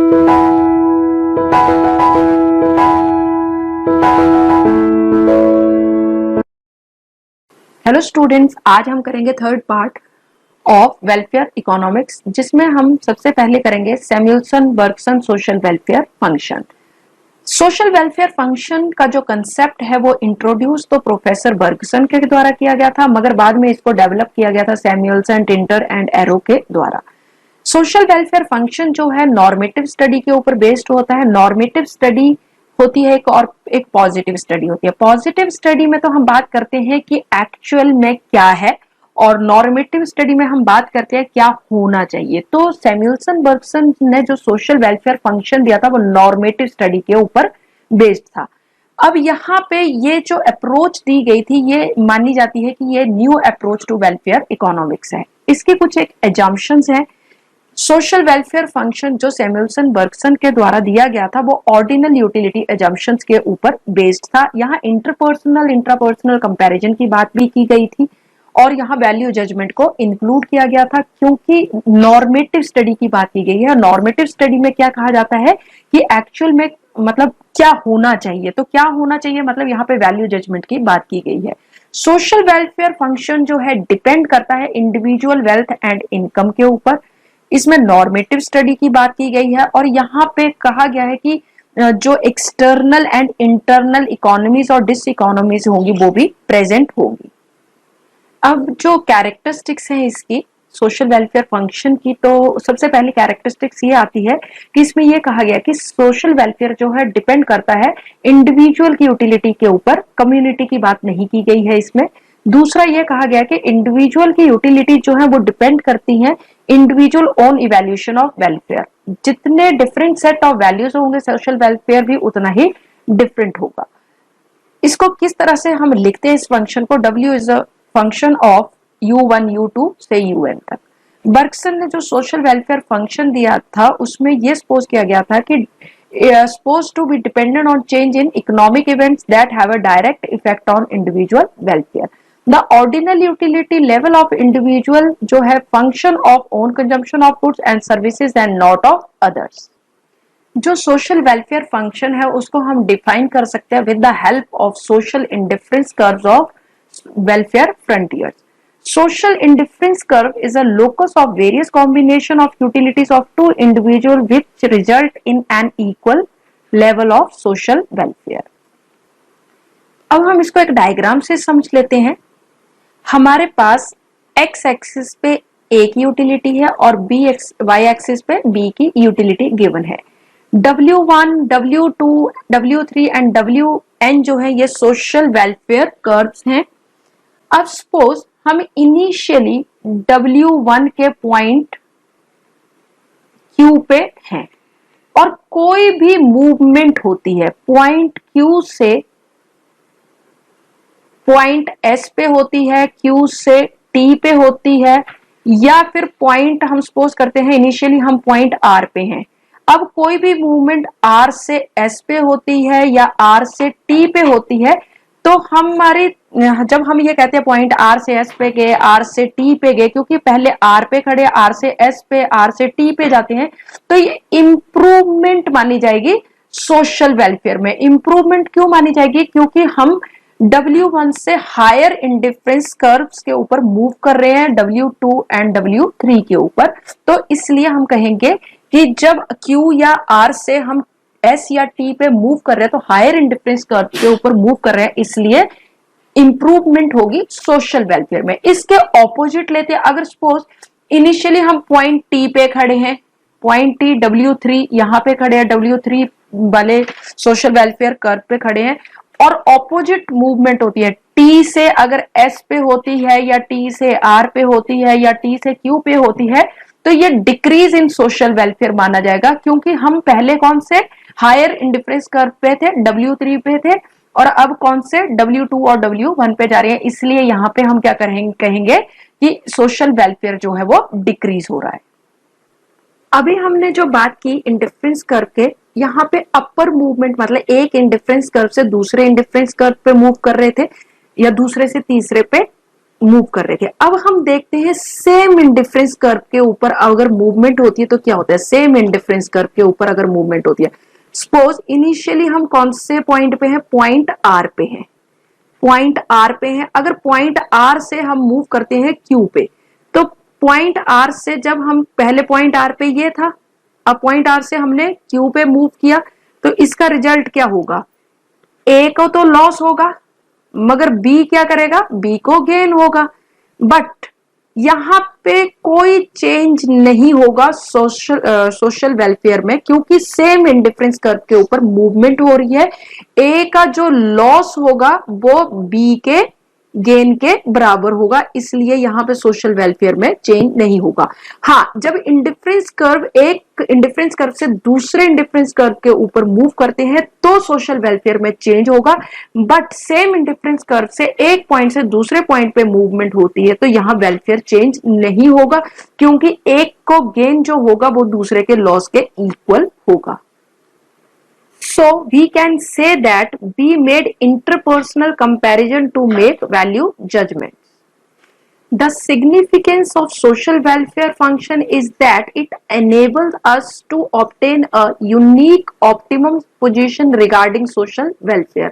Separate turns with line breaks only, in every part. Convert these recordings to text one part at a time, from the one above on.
Hello students, आज हम करेंगे third part of welfare economics, जिसमें हम सबसे पहले करेंगे Samuelson Bergson social welfare function. Social welfare function का जो कंसेप्ट है वो इंट्रोड्यूस तो प्रोफेसर बर्गसन के द्वारा किया गया था, मगर बाद में इसको डेवलप किया गया था सैमुअल्सन, टिंटर एंड एरो के द्वारा। सोशल वेलफेयर फंक्शन जो है नॉर्मेटिव स्टडी के ऊपर बेस्ड होता है। नॉर्मेटिव स्टडी होती है एक, और एक पॉजिटिव स्टडी होती है। पॉजिटिव स्टडी में तो हम बात करते हैं कि एक्चुअल में क्या है, और नॉर्मेटिव स्टडी में हम बात करते हैं क्या होना चाहिए। तो सैमुअल्सन बर्गसन ने जो सोशल वेलफेयर फंक्शन दिया था वो नॉर्मेटिव स्टडी के ऊपर बेस्ड था। अब यहाँ पे ये जो अप्रोच दी गई थी ये मानी जाती है कि ये new approach to welfare economics है। इसके कुछ एक एजम्पशंस हैं। सोशल वेलफेयर फंक्शन जो सैमुअल्सन बर्गसन के द्वारा दिया गया था वो ऑर्डिनल यूटिलिटी एजम्पशंस के ऊपर बेस्ड था। यहाँ इंटरपर्सनल इंट्रापर्सनल कंपैरिजन की बात भी की गई थी, और यहाँ वैल्यू जजमेंट को इंक्लूड किया गया था, क्योंकि नॉर्मेटिव स्टडी की बात की गई है। नॉर्मेटिव स्टडी में क्या कहा जाता है कि एक्चुअल में मतलब क्या होना चाहिए, तो क्या होना चाहिए मतलब यहाँ पे वैल्यू जजमेंट की बात की गई है। सोशल वेलफेयर फंक्शन जो है डिपेंड करता है इंडिविजुअल वेल्थ एंड इनकम के ऊपर। इसमें नॉर्मेटिव स्टडी की बात की गई है, और यहाँ पे कहा गया है कि जो एक्सटर्नल एंड इंटरनल इकोनॉमीज और डिस इकोनॉमीज होंगी वो भी प्रेजेंट होगी। अब जो कैरेक्टरिस्टिक्स है इसकी सोशल वेलफेयर फंक्शन की, तो सबसे पहली कैरेक्टरिस्टिक्स ये आती है कि इसमें ये कहा गया कि सोशल वेलफेयर जो है डिपेंड करता है इंडिविजुअल की यूटिलिटी के ऊपर, कम्युनिटी की बात नहीं की गई है इसमें। दूसरा ये कहा गया कि इंडिविजुअल की यूटिलिटी जो है वो डिपेंड करती है individual own evaluation of welfare. जितने डिफरेंट सेट ऑफ वैल्यूज होंगे सोशल वेलफेयर भी उतना ही डिफरेंट होगा। इसको किस तरह से हम लिखते हैं इस फंक्शन को, W is a function of U1 U2 से UN तक। बर्गसन ने जो सोशल वेलफेयर फंक्शन दिया था उसमें यह सपोज किया गया था कि supposed to be dependent on change in economic events that have a direct effect on individual welfare. The ordinal utility level of individual जो है function of own consumption of goods and services and not of others. जो social welfare function है उसको हम define कर सकते हैं with the help of social indifference curves of welfare frontiers. Social indifference curve is a locus of various combination of utilities of two individuals which result in an equal level of social welfare. अब हम इसको एक diagram से समझ लेते हैं। हमारे पास x axis पे a की यूटिलिटी है और y एक्सिस पे b की यूटिलिटी गिवन है। W1, W2, W3 and Wn जो है ये सोशल वेलफेयर कर्व्स हैं। अब सपोज हम इनिशियली W1 के पॉइंट Q पे हैं और कोई भी मूवमेंट होती है पॉइंट Q से पॉइंट S पे होती है, Q से T पे होती है, या फिर पॉइंट हम सपोज करते हैं इनिशियली हम पॉइंट R पे हैं। अब कोई भी मूवमेंट R से S पे होती है या R से T पे होती है, तो हमारी जब हम ये कहते हैं पॉइंट R से S पे गए, R से T पे गए, क्योंकि पहले R पे खड़े, R से S पे, R से T पे जाते हैं, तो ये इंप्रूवमेंट मानी जाएगी सोशल वेलफेयर में। इंप्रूवमेंट क्यों मानी जाएगी? क्योंकि हम W1 से हायर इंडिफरेंस कर्व्स के ऊपर मूव कर रहे हैं, W2 एंड W3 के ऊपर। तो इसलिए हम कहेंगे कि जब Q या R से हम S या T पे मूव कर रहे हैं तो हायर इंडिफरेंस कर्व के ऊपर मूव कर रहे हैं, इसलिए इंप्रूवमेंट होगी सोशल वेलफेयर में। इसके ऑपोजिट लेते हैं, अगर सपोज इनिशियली हम पॉइंट T पे खड़े हैं, पॉइंट T W3 यहां पे खड़े हैं, W3 वाले सोशल वेलफेयर कर्व पे खड़े हैं, और ऑपोजिट मूवमेंट होती है T से अगर S पे होती है या T से R पे होती है या T से Q पे होती है, तो ये डिक्रीज इन सोशल वेलफेयर माना जाएगा, क्योंकि हम पहले कौन से हायर इंडिफरेंस कर्व पे थे, W3 पे थे, और अब कौन से W2 और W1 पे जा रहे हैं। इसलिए यहां पे हम क्या कहेंगे कि सोशल वेलफेयर जो है वो डिक्रीज हो रहा है। अभी हमने जो बात की इंडिफरेंस कर्व के, यहाँ पे अपर मूवमेंट मतलब एक इंडिफरेंस कर्व से दूसरे इंडिफरेंस कर्व पे मूव कर रहे थे या दूसरे से तीसरे पे, मूव कर रहे थे। अब हम देखते हैं सेम इंडिफरेंस कर्व के ऊपर अगर मूवमेंट होती है तो क्या होता है। सेम इंडिफरेंस कर्व के ऊपर अगर मूवमेंट होती है, सपोज इनिशियली हम कौन से पॉइंट पे हैं, पॉइंट आर पे हैं, पॉइंट आर पे हैं। अगर पॉइंट आर से हम मूव करते हैं क्यू पे, तो पॉइंट आर से जब हम पहले पॉइंट आर पे ये था, अब पॉइंट आर से हमने क्यू पे मूव किया, तो इसका रिजल्ट क्या होगा, ए को तो लॉस होगा मगर बी क्या करेगा, बी को गेन होगा। बट यहां पे कोई चेंज नहीं होगा सोशल वेलफेयर में, क्योंकि सेम इंडिफरेंस कर्व के ऊपर मूवमेंट हो रही है। ए का जो लॉस होगा वो बी के गेन के बराबर होगा, इसलिए यहां पे सोशल वेलफेयर में चेंज नहीं होगा। हाँ, जब इंडिफरेंस कर्व एक इंडिफरेंस कर्व से दूसरे इंडिफरेंस कर्व के ऊपर मूव करते हैं तो सोशल वेलफेयर में चेंज होगा। बट सेम इंडिफरेंस कर्व से एक पॉइंट से दूसरे पॉइंट पे मूवमेंट होती है तो यहां वेलफेयर चेंज नहीं होगा, क्योंकि एक को गेन जो होगा वो दूसरे के लॉस के इक्वल होगा। So we can say that we made interpersonal comparison to make value judgments. The significance of social welfare function is that it enables us to obtain a unique optimum position regarding social welfare.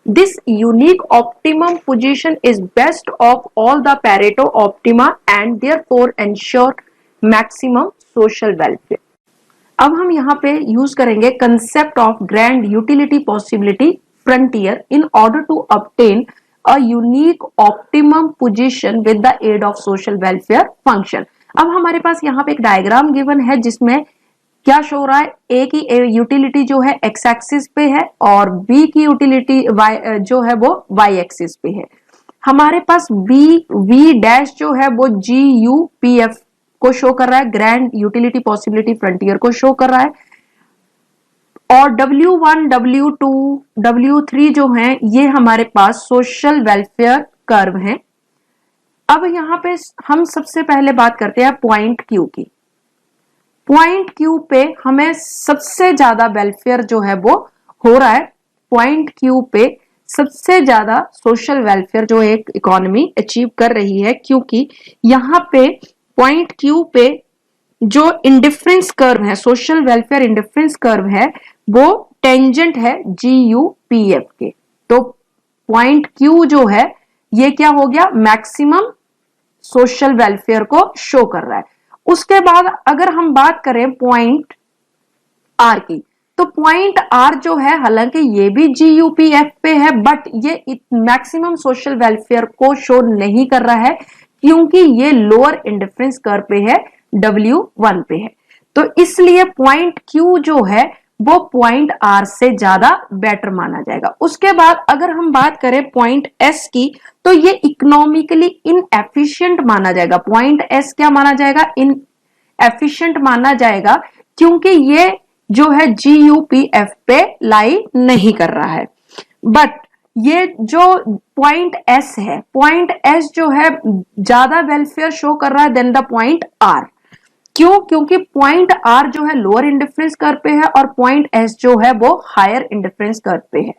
This unique optimum position is best of all the Pareto optima and therefore ensure maximum social welfare. अब हम यहाँ पे use करेंगे concept of grand utility possibility frontier in order to obtain a unique optimum position with the aid of social welfare function. अब हमारे पास यहाँ पे एक डायग्राम गिवन है जिसमें क्या शो हो रहा है, ए की यूटिलिटी जो है एक्स एक्सिस पे है और बी की यूटिलिटी वाई जो है वो वाई एक्सिस पे है। हमारे पास वी डैश जो है वो GUPF को शो कर रहा है, ग्रैंड यूटिलिटी पॉसिबिलिटी फ्रंटियर को शो कर रहा है, और W1 W2 W3 जो हैं ये हमारे पास सोशल वेलफेयर कर्व हैं। अब यहां पे हम सबसे पहले बात करते हैं पॉइंट क्यू की। पॉइंट क्यू पे हमें सबसे ज्यादा वेलफेयर जो है वो हो रहा है। पॉइंट क्यू पे सबसे ज्यादा सोशल वेलफेयर जो एक इकोनॉमी अचीव कर रही है, क्योंकि यहां पे पॉइंट क्यू पे जो इंडिफरेंस कर्व है, सोशल वेलफेयर इंडिफरेंस कर्व है, वो टेंजेंट है GUPF के। तो पॉइंट क्यू जो है ये क्या हो गया, मैक्सिमम सोशल वेलफेयर को शो कर रहा है। उसके बाद अगर हम बात करें पॉइंट आर की, तो पॉइंट आर जो है हालांकि ये भी GUPF पे है बट ये मैक्सिमम सोशल वेलफेयर को शो नहीं कर रहा है, क्योंकि ये लोअर इंडिफरेंस कर्व पे है, W1 पे है। तो इसलिए पॉइंट क्यू जो है वो पॉइंट आर से ज्यादा बेटर माना जाएगा। उसके बाद अगर हम बात करें पॉइंट एस की, तो ये इकोनॉमिकली इनएफिशिएंट माना जाएगा। पॉइंट एस क्या माना जाएगा, इनएफिशिएंट माना जाएगा, क्योंकि ये जो है GUPF पे लाई नहीं कर रहा है। बट ये जो पॉइंट एस है, पॉइंट एस जो है ज्यादा वेलफेयर शो कर रहा है देन द पॉइंट आर। क्यों, क्योंकि पॉइंट आर जो है लोअर इंडिफरेंस कर्व पे है और पॉइंट एस जो है वो हायर इंडिफरेंस कर्व पे है।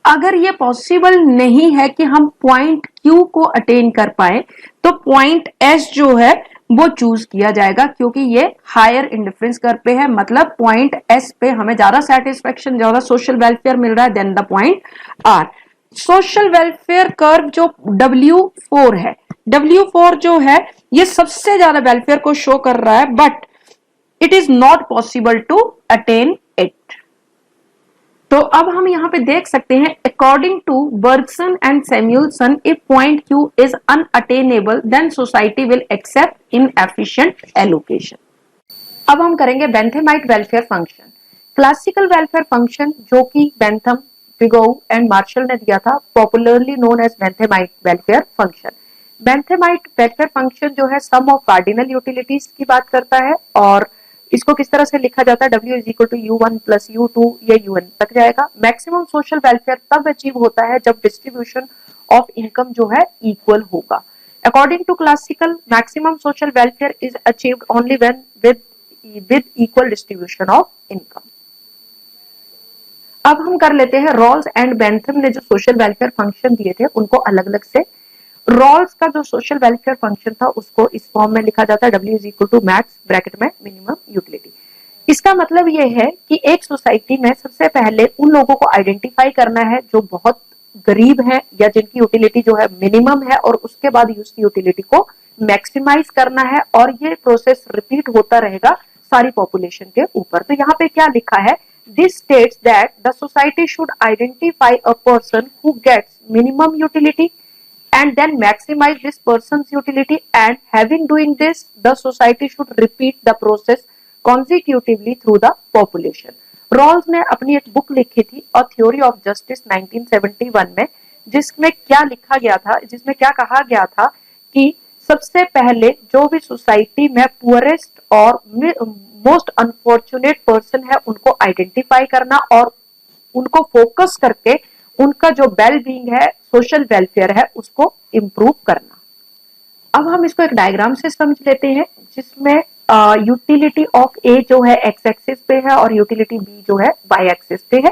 अगर ये पॉसिबल नहीं है कि हम पॉइंट क्यू को अटेन कर पाए तो पॉइंट एस जो है वो चूज किया जाएगा, क्योंकि ये हायर इंडिफरेंस कर्व पे है। मतलब पॉइंट एस पे हमें ज्यादा सेटिस्फेक्शन, ज्यादा सोशल वेलफेयर मिल रहा है then the point R. Social welfare curve जो W4 है, W4 जो है ये सबसे ज्यादा वेलफेयर को शो कर रहा है, but it is not possible to attain it. तो अब हम यहां पे देख सकते हैं, according to Bergson and Samuelson, if point Q is unattainable then society will accept inefficient allocation. अब हम करेंगे Benthamite welfare function. Classical welfare function जो कि बेंथम, पिगोउ एंड मार्शल ने दिया था, popularly known as Benthamite welfare function. Benthamite welfare function जो है सम ऑफ कार्डिनल यूटिलिटीज की बात करता है, और इसको किस तरह से लिखा जाता है, W is equal to U1 plus U2, ये UN तक जाएगा। मैक्सिमम सोशल वेलफेयर तब अचीव होता है जब डिस्ट्रीब्यूशन ऑफ इनकम जो है इक्वल होगा। According to classical, maximum social welfare is achieved only when with equal distribution of income. अब हम कर लेते हैं रॉल्स एंड बेंथम ने जो सोशल वेलफेयर फंक्शन दिए थे उनको अलग अलग से रॉल्स का जो सोशल वेलफेयर फंक्शन था उसको इस फॉर्म में लिखा जाता है, W is equal to max bracket में मिनिमम यूटिलिटी। इसका मतलब ये है कि एक सोसाइटी में सबसे पहले उन लोगों को आइडेंटिफाई करना है जो बहुत गरीब है या जिनकी यूटिलिटी जो है मिनिमम है, और उसके बाद उसकी यूटिलिटी को मैक्सिमाइज करना है, और ये प्रोसेस रिपीट होता रहेगा सारी पॉपुलेशन के ऊपर। तो यहाँ पे क्या लिखा है, this states that the society should identify a person who gets minimum utility and then maximize this person's utility, and having doing this the society should repeat the process consecutively through the population। Rawls ने अपनी एक book लिखी थी a theory of justice 1971 में, जिसमें क्या लिखा गया था, जिसमें क्या कहा गया था कि सबसे पहले जो भी सोसाइटी में पुअरेस्ट और मोस्ट अनफॉर्चुनेट पर्सन है उनको आइडेंटिफाई करना और उनको फोकस करके उनका जो वेल बीइंग है, सोशल वेलफेयर है, उसको इम्प्रूव करना। अब हम इसको एक डायग्राम से समझ लेते हैं, जिसमें यूटिलिटी ऑफ ए जो है एक्स एक्सिस पे है और यूटिलिटी बी जो है वाई एक्सिस पे है,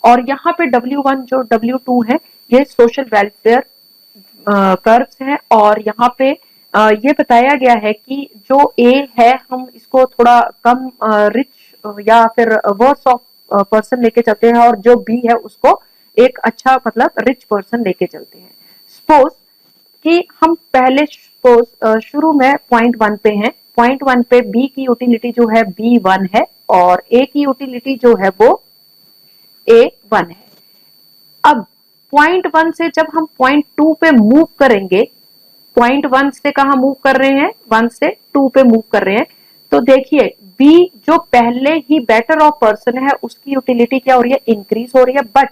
और यहाँ पे W1 जो W2 है ये सोशल वेलफेयर कर्व्स हैं, और यहाँ पे ये बताया गया है कि जो ए है हम इसको थोड़ा कम रिच या फिर वर्स ऑफ पर्सन लेके चलते हैं, और जो बी है उसको एक अच्छा मतलब रिच पर्सन लेके चलते हैं। सपोज कि हम पहले सपोज शुरू में पॉइंट 1 पे हैं, पॉइंट 1 पे बी की यूटिलिटी जो है B1 है और ए की यूटिलिटी जो है वो A1 है। अब पॉइंट 1 से जब हम पॉइंट 2 पे मूव करेंगे, पॉइंट 1 से कहा मूव कर रहे हैं, 1 से 2 पे मूव कर रहे हैं, तो देखिए बी जो पहले ही बेटर ऑफ पर्सन है उसकी यूटिलिटी क्या हो रही है, इंक्रीज हो रही है, बट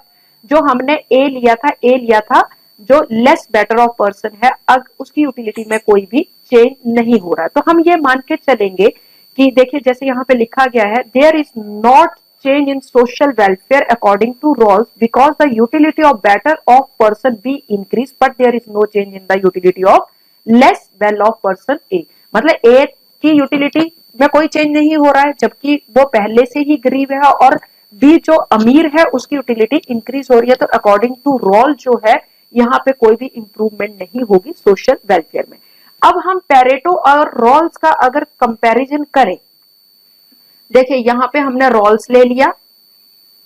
जो हमने ए लिया था जो लेस बेटर ऑफ पर्सन है, अब उसकी यूटिलिटी में कोई भी चेंज नहीं हो रहा है। तो हम ये मान के चलेंगे कि देखिए जैसे यहाँ पे लिखा गया है, there is not change in social welfare according to Rawls because the utility of better off person B increase but there is no change in the utility of less well off person A। मतलब A की utility में कोई change नहीं हो रहा है जबकि वो पहले से ही गरीब है, और B जो अमीर है उसकी यूटिलिटी इंक्रीज हो रही है। तो अकॉर्डिंग टू रॉल जो है यहाँ पे कोई भी इंप्रूवमेंट नहीं होगी सोशल वेलफेयर में। अब हम पेरेटो और रॉल्स का अगर कंपैरिजन करें, देखिए यहाँ पे हमने रॉल्स ले लिया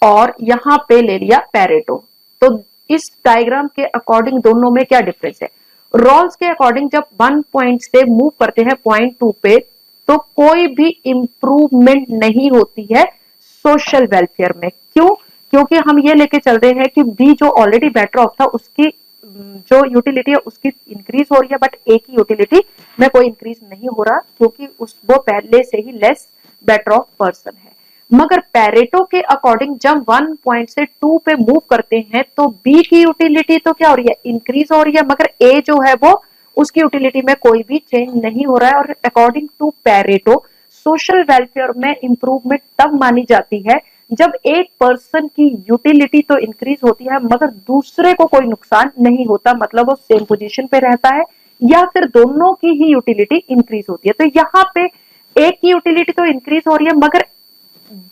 और यहाँ पे ले लिया पेरेटो, तो इस डायग्राम के अकॉर्डिंग दोनों में क्या डिफरेंस है। रॉल्स के अकॉर्डिंग जब 1 पॉइंट से मूव करते हैं पॉइंट 2 पे तो कोई भी इंप्रूवमेंट नहीं होती है सोशल वेलफेयर में। क्यों? क्योंकि हम ये लेके चल रहे हैं कि बी जो ऑलरेडी बेटर ऑफ था उसकी जो यूटिलिटी है उसकी इंक्रीज हो रही है, बट ए की यूटिलिटी में कोई इंक्रीज नहीं हो रहा क्योंकि वो पहले से ही लेस बेटर ऑफ पर्सन है। मगर पेरेटो के अकॉर्डिंग जब 1 पॉइंट से 2 पे मूव करते हैं तो बी की यूटिलिटी तो क्या हो रही है, इंक्रीज हो रही है, मगर ए जो है वो उसकी यूटिलिटी में कोई भी चेंज नहीं हो रहा है। और according to Pareto social welfare में इंप्रूवमेंट तब मानी जाती है जब एक पर्सन की यूटिलिटी तो इंक्रीज होती है मगर दूसरे को कोई नुकसान नहीं होता, मतलब वो सेम पोजीशन पे रहता है, या फिर दोनों की ही यूटिलिटी इंक्रीज होती है। तो यहाँ पे एक की यूटिलिटी तो इंक्रीज हो रही है मगर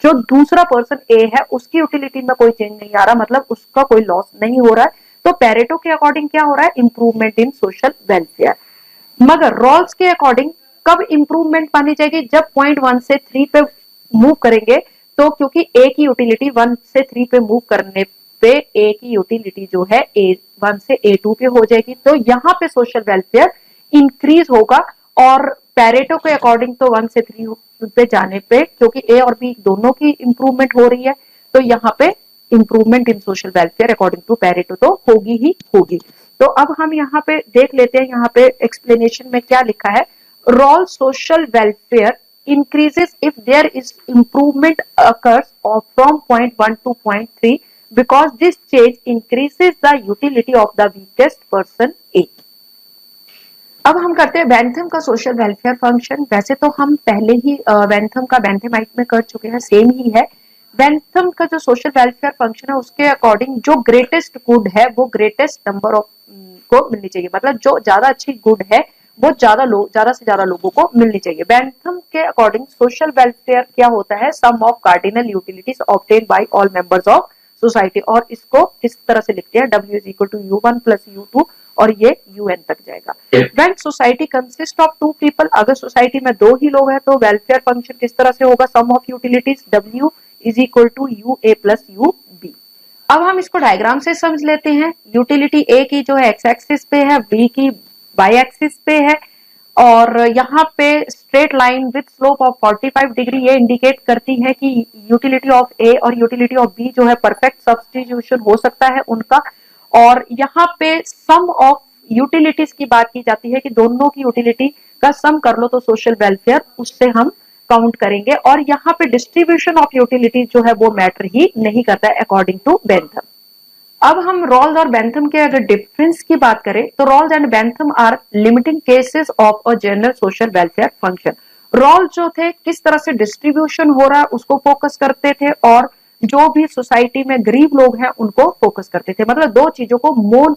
जो दूसरा पर्सन ए है उसकी यूटिलिटी में कोई चेंज नहीं आ रहा, मतलब उसका कोई लॉस नहीं हो रहा है। तो पेरेटो के अकॉर्डिंग क्या हो रहा है, इंप्रूवमेंट इन सोशल वेलफेयर। मगर रॉल्स के अकॉर्डिंग कब इंप्रूवमेंट पानी जाएगी, जब पॉइंट 1 से 3 पे मूव करेंगे, तो क्योंकि ए की यूटिलिटी 1 से 3 पे मूव करने पे ए की यूटिलिटी जो है A1 से A2 पे हो जाएगी, तो यहाँ पे सोशल वेलफेयर इंक्रीज होगा। और पेरेटो के अकॉर्डिंग तो 1 से 3 पे जाने पे क्योंकि ए और बी दोनों की इंप्रूवमेंट हो रही है, तो यहाँ पे improvement in social welfare according to Pareto तो होगी ही होगी। तो अब हम यहाँ पे देख लेते हैं, यहाँ पे एक्सप्लेनेशन में क्या लिखा है, Rawl social welfare increases if there is improvement occurs from point 1 to point 3 because this change increases the utility of the weakest person A। अब हम करते हैं बेंथम का सोशल वेलफेयर फंक्शन। वैसे तो हम पहले ही बेंथम का बेंथेमाइट में कर चुके हैं, सेम ही है। बेंथम का जो सोशल वेलफेयर फंक्शन है उसके अकॉर्डिंग जो ग्रेटेस्ट गुड है वो ग्रेटेस्ट नंबर ऑफ को मिलनी चाहिए, मतलब जो ज्यादा अच्छी गुड है वो ज्यादा से ज्यादा लोगों को मिलनी चाहिए। बेंथम के अकॉर्डिंग सोशल वेलफेयर क्या होता है, sum of cardinal utilities obtain by all members of society, और इसको इस तरह से लिखते हैं W is equal to U1 plus U2 और ये UN तक जाएगा। When society consist of two people, अगर सोसाइटी में दो ही लोग हैं तो वेलफेयर फंक्शन किस तरह से होगा, sum of utilities W is equal to UA plus UB। अब हम इसको डायग्राम से समझ लेते हैं। यूटिलिटी A की जो है एक्स एक्सिस पे है, B की वाई एक्सिस पे है, और यहाँ पे straight line with slope of 45 degree ये इंडिकेट करती है कि यूटिलिटी ऑफ ए और यूटिलिटी ऑफ बी जो है परफेक्ट सब्स्टिट्यूशन हो सकता है उनका। और यहाँ पे सम ऑफ यूटिलिटीज की बात की जाती है कि दोनों की यूटिलिटी का सम कर लो तो सोशल वेलफेयर उससे हम काउंट करेंगे। और यहाँ पे डिस्ट्रीब्यूशन ऑफ यूटिलिटी जो है वो मैटर ही नहीं करता है अकॉर्डिंग टू बेंथम। अब हम रॉल्स और बेंथम के अगर डिफरेंस की बात करें तो Rawls and Bentham are limiting cases of a general social welfare function. Rawl जो थे किस तरह से डिस्ट्रीब्यूशन हो रहा है उसको फोकस करते थे, और जो भी सोसाइटी में गरीब लोग हैं उनको फोकस करते थे। मतलब दो चीजों को वो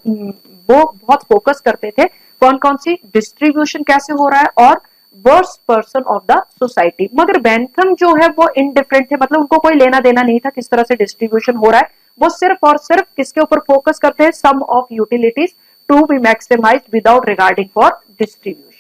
बहुत फोकस करते थे, कौन कौन सी, डिस्ट्रीब्यूशन कैसे हो रहा है और worst person of the society. मगर बेंथम जो है वो इनडिफरेंट थे, मतलब उनको कोई लेना देना नहीं था किस तरह से डिस्ट्रीब्यूशन हो रहा है, वो सिर्फ और सिर्फ किसके ऊपर फोकस करते हैं, sum of utilities to be maximized without regarding for distribution.